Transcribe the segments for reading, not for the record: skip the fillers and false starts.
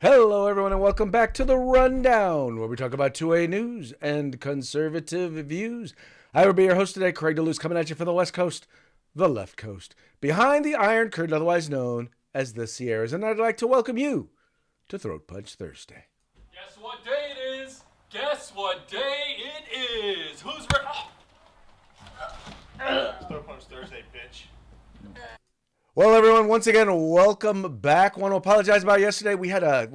Hello, everyone, and welcome back to The Rundown, where we talk about 2A news and conservative views. I will be your host today, Craig DeLuz, coming at you from the West Coast, the left coast, behind the Iron Curtain, otherwise known as the Sierras, and I'd like to welcome you to Throat Punch Thursday. Guess what day it is? Guess what day it is? Who's ready? Throat Punch Thursday, bitch. Well, everyone, once again, welcome back. Want to apologize about yesterday. We got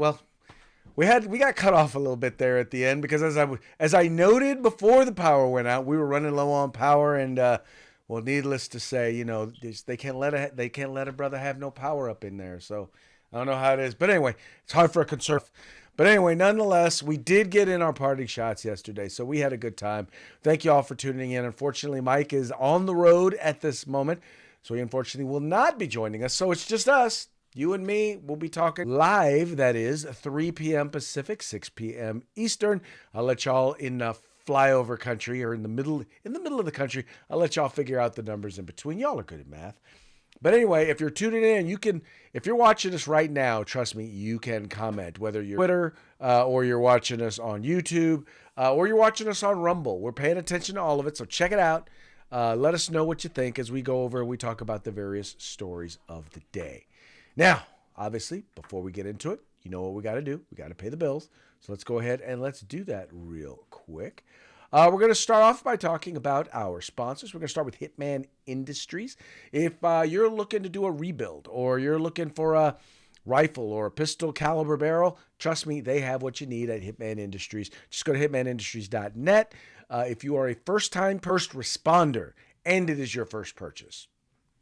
cut off a little bit there at the end because as I noted before the power went out, we were running low on power, and well, needless to say, they can't let a brother have no power up in there. So I don't know how it is, but anyway, it's hard for a conservative. But anyway, nonetheless, we did get in our party shots yesterday, so we had a good time. Thank you all for tuning in. Unfortunately, Mike is on the road at this moment, so he unfortunately will not be joining us. So it's just us, you and me. We'll be talking live, that is 3 p.m. Pacific, 6 p.m. Eastern. I'll let y'all in flyover country or in the middle of the country. I'll let y'all figure out the numbers in between. Y'all are good at math. But anyway, if you're tuning in, if you're watching us right now, trust me, you can comment, whether you're on Twitter or you're watching us on YouTube or you're watching us on Rumble. We're paying attention to all of it, so check it out. Let us know what you think as we go over and we talk about the various stories of the day. Now, obviously, before we get into it, you know what we got to do. We got to pay the bills. So let's go ahead and let's do that real quick. We're going to start off by talking about our sponsors. We're going to start with Hitman Industries. If you're looking to do a rebuild or you're looking for a rifle or a pistol caliber barrel, trust me, they have what you need at Hitman Industries. Just go to hitmanindustries.net. If you are a first-time first responder and it is your first purchase,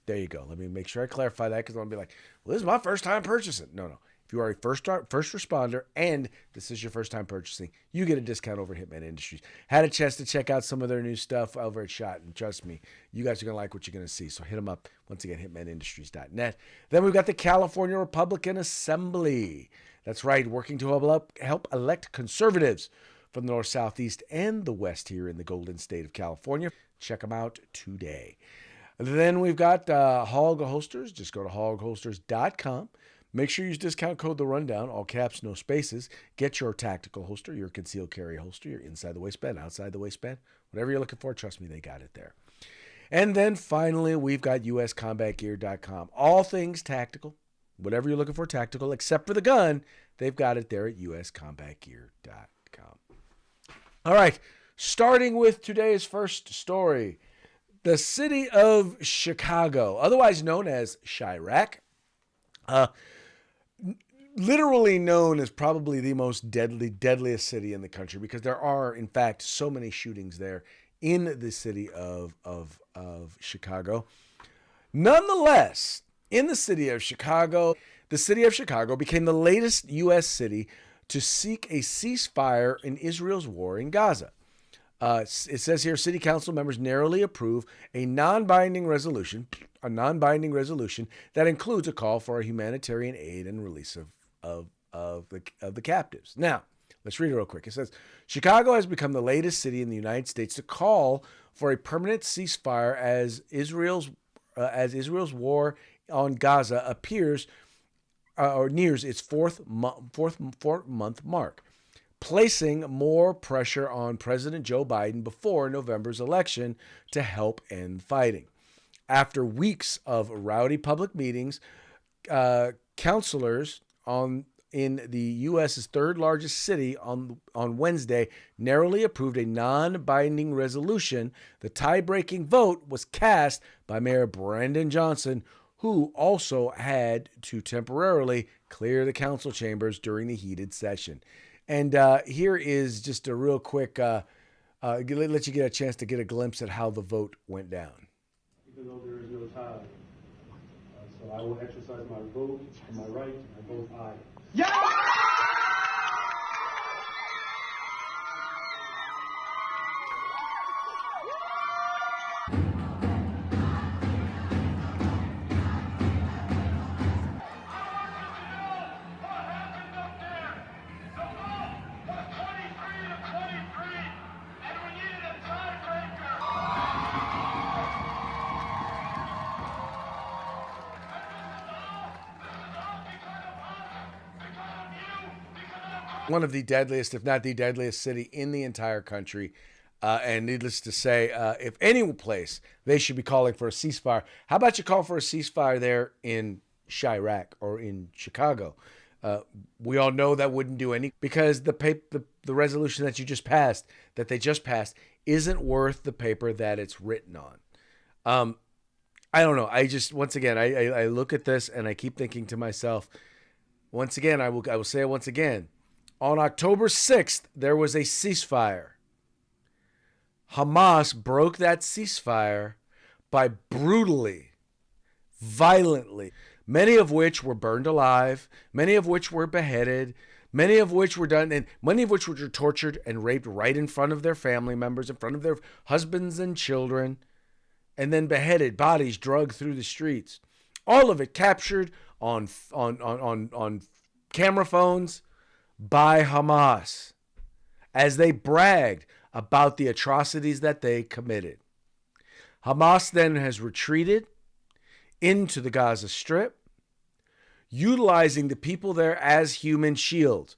there you go. Let me make sure I clarify that because I'm going to be like, well, this is my first time purchasing. No. If you are a first responder and this is your first time purchasing, you get a discount over at Hitman Industries. Had a chance to check out some of their new stuff over at SHOT, and trust me, you guys are going to like what you're going to see. So hit them up, once again, hitmanindustries.net. Then we've got the California Republican Assembly. That's right, working to help elect conservatives from the North, Southeast, and the West here in the Golden State of California. Check them out today. Then we've got Hog Holsters. Just go to hogholsters.com. Make sure you use discount code The Rundown, all caps, no spaces. Get your tactical holster, your concealed carry holster, your inside the waistband, outside the waistband. Whatever you're looking for, trust me, they got it there. And then finally, we've got uscombatgear.com. All things tactical, whatever you're looking for tactical, except for the gun, they've got it there at uscombatgear.com. All right, starting with today's first story. The city of Chicago, otherwise known as Chirac, literally known as probably the most deadliest city in the country because there are, in fact, so many shootings there in the city of Chicago. Nonetheless, in the city of Chicago became the latest U.S. city to seek a ceasefire in Israel's war in Gaza. It says here, city council members narrowly approve a non-binding resolution that includes a call for a humanitarian aid and release of the captives. Now, let's read it real quick. It says, Chicago has become the latest city in the United States to call for a permanent ceasefire as Israel's war on Gaza appears or nears its fourth month mark, placing more pressure on President Joe Biden before November's election to help end fighting. After weeks of rowdy public meetings, counselors in the U.S.'s third largest city on Wednesday narrowly approved a non-binding resolution. The tie-breaking vote was cast by Mayor Brandon Johnson, who also had to temporarily clear the council chambers during the heated session. And here is just a real quick, let you get a chance to get a glimpse at how the vote went down. Even though there is no tie. So I will exercise my vote and my right. I vote aye. Yeah! one of the deadliest, if not the deadliest city in the entire country. And needless to say, if any place they should be calling for a ceasefire, how about you call for a ceasefire there in Chirac or in Chicago? We all know that wouldn't do any, because the resolution that they just passed, isn't worth the paper that it's written on. I don't know. I just, once again, I look at this and I keep thinking to myself, once again, I will say it once again. On October 6th, there was a ceasefire. Hamas broke that ceasefire by brutally, violently, many of which were burned alive, many of which were beheaded, many of which were done, and many of which were tortured and raped right in front of their family members, in front of their husbands and children, and then beheaded, bodies dragged through the streets. All of it captured on camera phones by Hamas as they bragged about the atrocities that they committed. Hamas then has retreated into the Gaza Strip, utilizing the people there as human shields.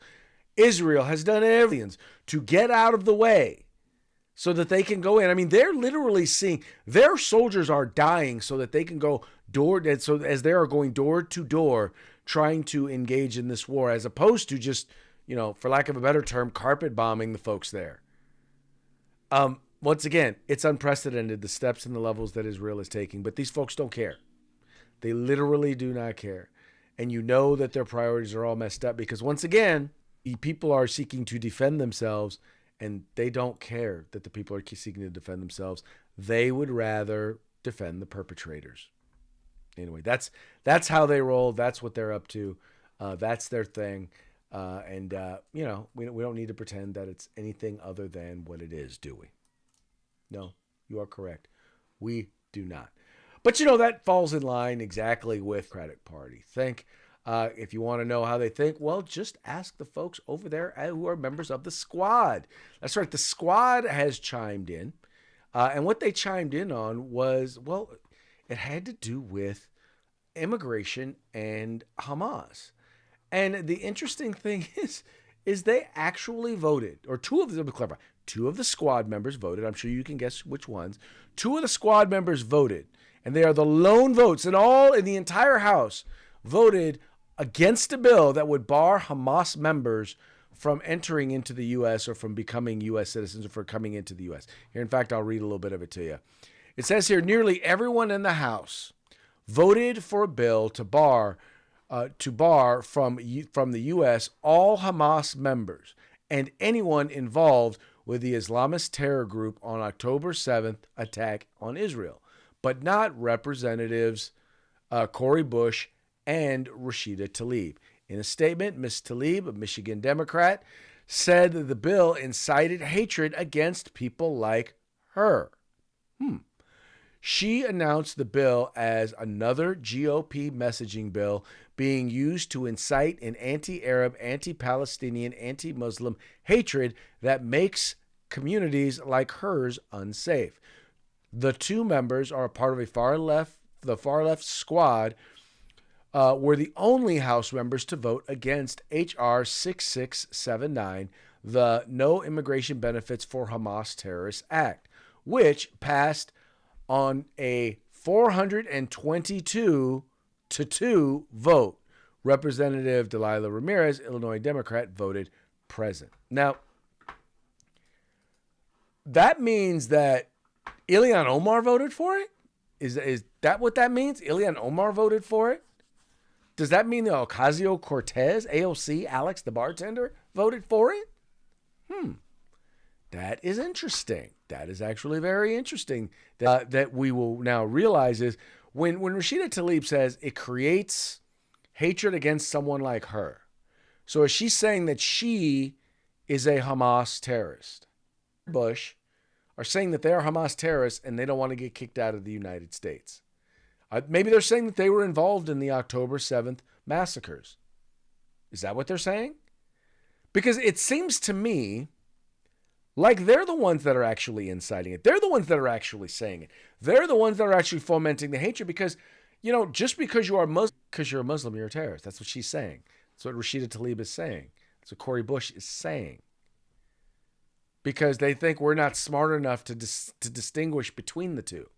Israel has done everything to get out of the way so that they can go in. I mean, they're literally seeing their soldiers are dying so that they can go as they are going door to door trying to engage in this war, as opposed to just, for lack of a better term, carpet bombing the folks there. Once again, it's unprecedented, the steps and the levels that Israel is taking, but these folks don't care. They literally do not care. And you know that their priorities are all messed up, because once again, the people are seeking to defend themselves, and they don't care that the people are seeking to defend themselves. They would rather defend the perpetrators. Anyway, that's how they roll. That's what they're up to. That's their thing. We don't need to pretend that it's anything other than what it is, do we? No, you are correct. We do not. But that falls in line exactly with the Democratic Party. If you want to know how they think, well, just ask the folks over there who are members of the Squad. That's right. The Squad has chimed in. And what they chimed in on was, well, it had to do with immigration and Hamas. And the interesting thing is they actually voted, or two of the Squad members voted. I'm sure you can guess which ones. Two of the Squad members voted, and they are the lone votes in the entire House voted against a bill that would bar Hamas members from entering into the U.S. or from becoming U.S. citizens or for coming into the U.S. Here, in fact, I'll read a little bit of it to you. It says here, nearly everyone in the House voted for a bill to bar from the U.S. all Hamas members and anyone involved with the Islamist terror group on October 7th attack on Israel, but not Representatives Cori Bush and Rashida Tlaib. In a statement, Ms. Tlaib, a Michigan Democrat, said that the bill incited hatred against people like her. She announced the bill as another GOP messaging bill being used to incite an anti-Arab, anti-Palestinian, anti-Muslim hatred that makes communities like hers unsafe. The two members are a part of the far left Squad, were the only House members to vote against H.R. 6679, the No Immigration Benefits for Hamas Terrorists Act, which passed on a 422-2 vote. Representative Delilah Ramirez, Illinois Democrat, voted present. Now, that means that Ilhan Omar voted for it? Is that what that means? Ilhan Omar voted for it? Does that mean that Ocasio-Cortez, AOC, Alex the bartender, voted for it? That is interesting. That is actually very interesting. That we will now realize is when Rashida Tlaib says it creates hatred against someone like her. So is she saying that she is a Hamas terrorist? Bush are saying that they are Hamas terrorists and they don't want to get kicked out of the United States. Maybe they're saying that they were involved in the October 7th massacres. Is that what they're saying? Because it seems to me like they're the ones that are actually inciting it. They're the ones that are actually saying it. They're the ones that are actually fomenting the hatred because, just because you are Muslim, because you're a Muslim, you're a terrorist. That's what she's saying. That's what Rashida Tlaib is saying. That's what Cori Bush is saying. Because they think we're not smart enough to distinguish between the two.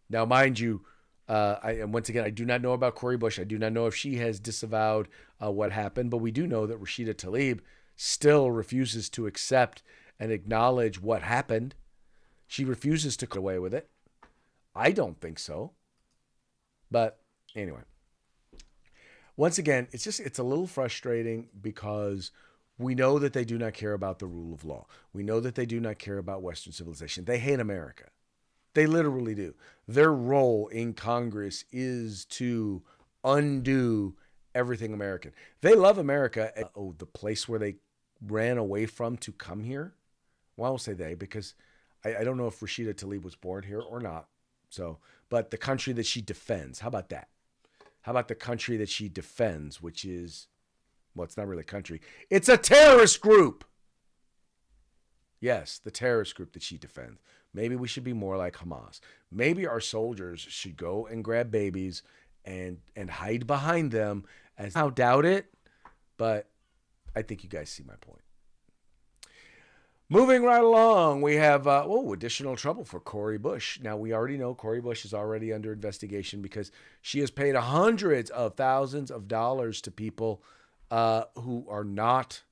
Now, mind you, and once again, I do not know about Cori Bush. I do not know if she has disavowed what happened, but we do know that Rashida Tlaib still refuses to accept and acknowledge what happened. She refuses to get away with it. I don't think so. But anyway, once again, it's a little frustrating because we know that they do not care about the rule of law. We know that they do not care about Western civilization. They hate America. They literally do. Their role in Congress is to undo everything American. They love America. The place where they ran away from to come here. Well, I won't say they because I don't know if Rashida Tlaib was born here or not. So, but the country that she defends. How about that? How about the country that she defends, which is, well, it's not really a country. It's a terrorist group. Yes, the terrorist group that she defends. Maybe we should be more like Hamas. Maybe our soldiers should go and grab babies and hide behind them. I doubt it, but I think you guys see my point. Moving right along, we have additional trouble for Cori Bush. Now, we already know Cori Bush is already under investigation because she has paid hundreds of thousands of dollars to people who are not,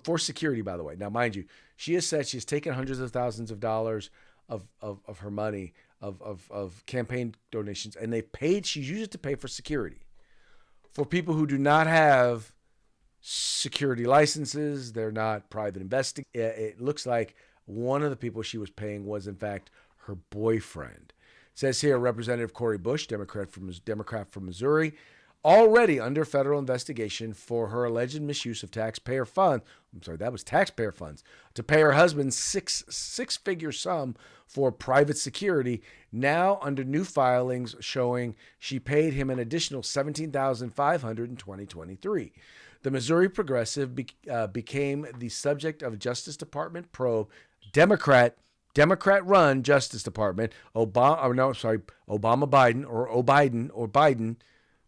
for security, by the way. Now, mind you, she has said she's taken hundreds of thousands of dollars of her money, of campaign donations, and she used it to pay for security. For people who do not have security licenses, they're not private investigators. It looks like one of the people she was paying was, in fact, her boyfriend. It says here, Representative Cori Bush, Democrat from Missouri, already under federal investigation for her alleged misuse of taxpayer funds. I'm sorry, that was taxpayer funds to pay her husband six-figure sum for private security. Now under new filings showing she paid him an additional $17,500 in 2023. The Missouri Progressive became the subject of Justice Department probe. Democrat-run Justice Department. Biden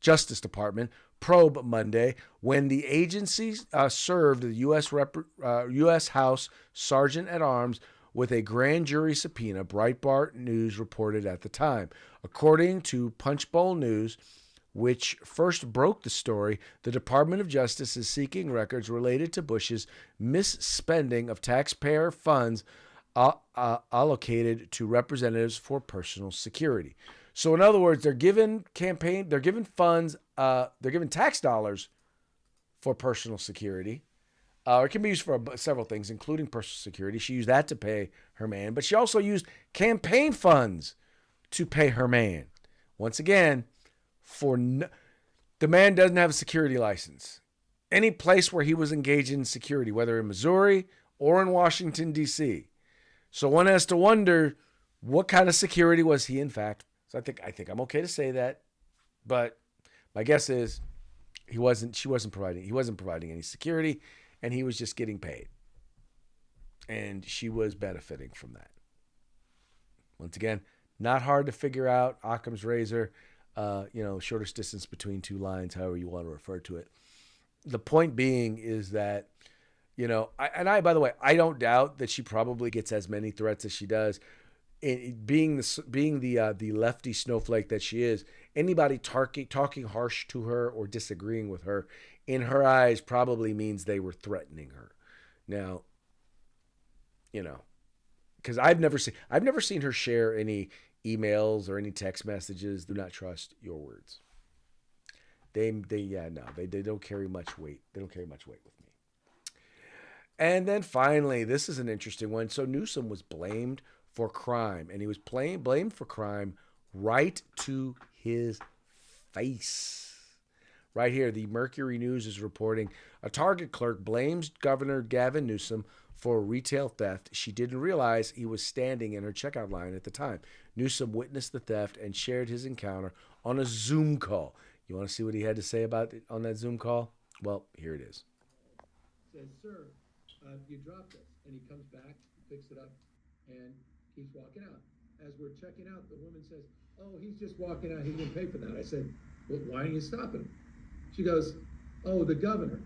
Justice Department probe Monday when the agency served the U.S. House Sergeant at Arms with a grand jury subpoena, Breitbart News reported at the time. According to Punchbowl News, which first broke the story, the Department of Justice is seeking records related to Bush's misspending of taxpayer funds allocated to representatives for personal security. So in other words, they're giving funds, they're giving tax dollars for personal security. It can be used for several things, including personal security. She used that to pay her man, but she also used campaign funds to pay her man. Once again, the man doesn't have a security license. Any place where he was engaged in security, whether in Missouri or in Washington, D.C. So one has to wonder, what kind of security was he in fact? So I think I'm okay to say that, but my guess is he wasn't providing any security, and he was just getting paid. And she was benefiting from that. Once again, not hard to figure out. Occam's razor, shortest distance between two lines, however you want to refer to it. The point being is that, by the way, I don't doubt that she probably gets as many threats as she does. Being the lefty snowflake that she is, anybody talking harsh to her or disagreeing with her, in her eyes, probably means they were threatening her. Now, because I've never seen her share any emails or any text messages. Do not trust your words. They don't carry much weight. They don't carry much weight with me. And then finally, this is an interesting one. So Newsom was blamed for crime, and he was blamed for crime right to his face. Right here, the Mercury News is reporting a Target clerk blames Governor Gavin Newsom for retail theft. She didn't realize he was standing in her checkout line at the time. Newsom witnessed the theft and shared his encounter on a Zoom call. You want to see what he had to say about it on that Zoom call? Well, here it is. Says, sir, you dropped this. And he comes back, picks it up, and keeps walking out. As we're checking out, the woman says, oh, he's just walking out. He didn't pay for that. I said, well, why didn't you stop him? She goes, oh, the governor.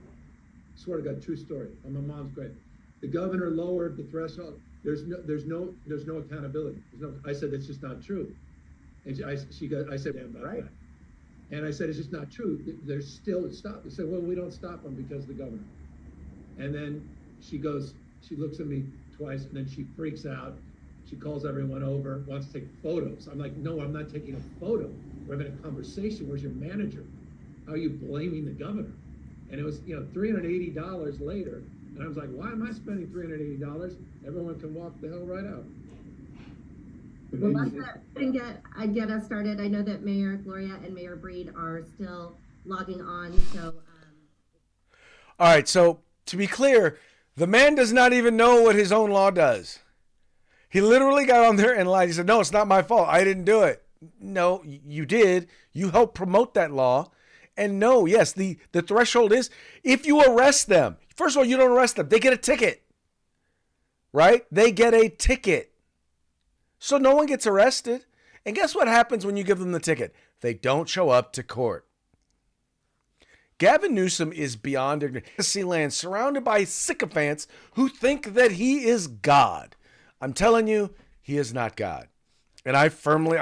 Swear to God, true story. On my mom's grave. The governor lowered the threshold. There's no accountability. I said that's just not true. And I said, damn about that. And I said, it's just not true. There's still stop. They said, well, we don't stop them because of the governor. And then she looks at me twice, and then she freaks out. She calls everyone over, wants to take photos. I'm like, no, I'm not taking a photo. We're having a conversation. Where's your manager? How are you blaming the governor? And it was, $380 later. And I was like, why am I spending $380? Everyone can walk the hell right out. Well, let's get us started. I know that Mayor Gloria and Mayor Breed are still logging on. So, All right. So to be clear, the man does not even know what his own law does. He literally got on there and lied. He said, no, it's not my fault. I didn't do it. No, you did. You helped promote that law. And no, yes, the threshold is if you arrest them. First of all, you don't arrest them. They get a ticket. Right? They get a ticket. So no one gets arrested. And guess what happens when you give them the ticket? They don't show up to court. Gavin Newsom is beyond ignorant. Fantasy land surrounded by sycophants who think that he is God. I'm telling you, he is not God. And I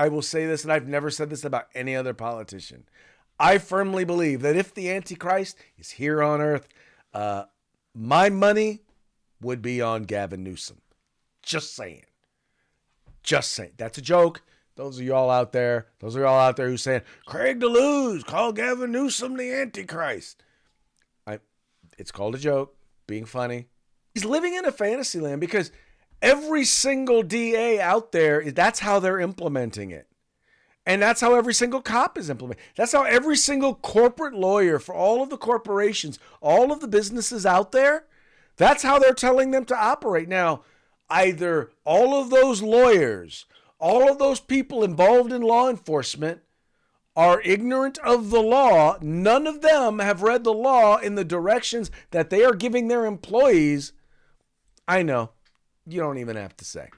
will say this, and I've never said this about any other politician. I firmly believe that if the Antichrist is here on earth, my money would be on Gavin Newsom. Just saying. That's a joke. Those of y'all out there who saying, Craig DeLuz, call Gavin Newsom the Antichrist. It's called a joke, being funny. He's living in a fantasy land because every single DA out there, that's how they're implementing it. And that's how every single cop is implementing. That's how every single corporate lawyer for all of the corporations, all of the businesses out there, that's how they're telling them to operate. Now, either all of those lawyers, all of those people involved in law enforcement are ignorant of the law. None of them have read the law in the directions that they are giving their employees. I know. You don't even have to say.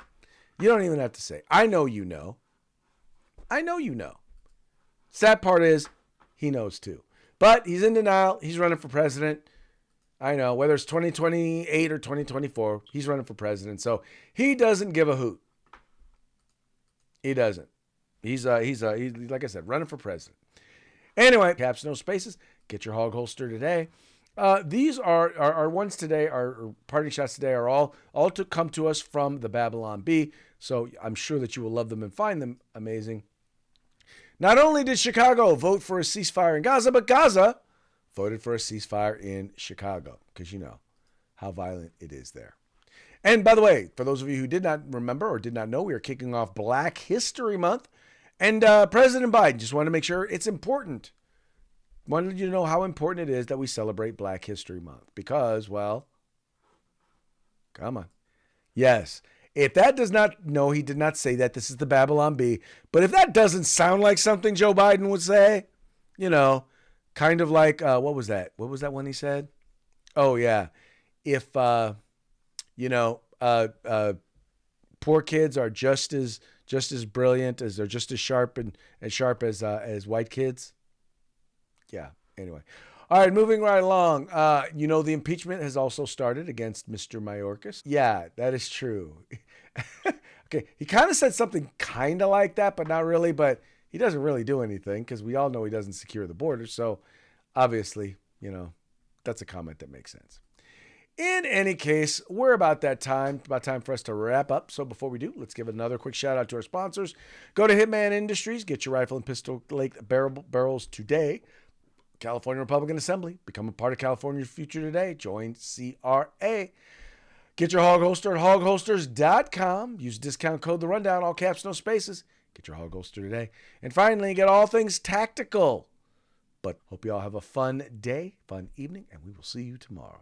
I know you know. Sad part is he knows too. But he's in denial. He's running for president. I know, whether it's 2028 or 2024, he's running for president. So he doesn't give a hoot. He doesn't. He's like I said, running for president. Anyway, caps, no spaces. Get your hog holster today. These are our ones today, our parting shots today are all to come to us from the Babylon Bee. So I'm sure that you will love them and find them amazing. Not only did Chicago vote for a ceasefire in Gaza, but Gaza voted for a ceasefire in Chicago because you know how violent it is there. And by the way, for those of you who did not remember or did not know, we are kicking off Black History Month. And President Biden just wanted to make sure it's important. Wanted you to know how important it is that we celebrate Black History Month because, well, come on. Yes. If that does not, no, he did not say that. This is the Babylon Bee. But if that doesn't sound like something Joe Biden would say, you know, kind of like, what was that? What was that one he said? Oh, yeah. If, poor kids are just as brilliant as they're just as sharp as white kids. Yeah. Anyway. All right. Moving right along. The impeachment has also started against Mr. Mayorkas. Yeah, that is true. Okay. He kind of said something kind of like that, but not really. But he doesn't really do anything because we all know he doesn't secure the border. So obviously, that's a comment that makes sense. In any case, we're about time for us to wrap up. So before we do, let's give another quick shout out to our sponsors. Go to Hitman Industries, get your rifle and pistol barrels today. California Republican Assembly, become a part of California's future today. Join CRA. Get your hog holster at hogholsters.com. Use discount code The Rundown, all caps, no spaces. Get your hog holster today. And finally, get all things tactical. But hope you all have a fun day, fun evening, and we will see you tomorrow.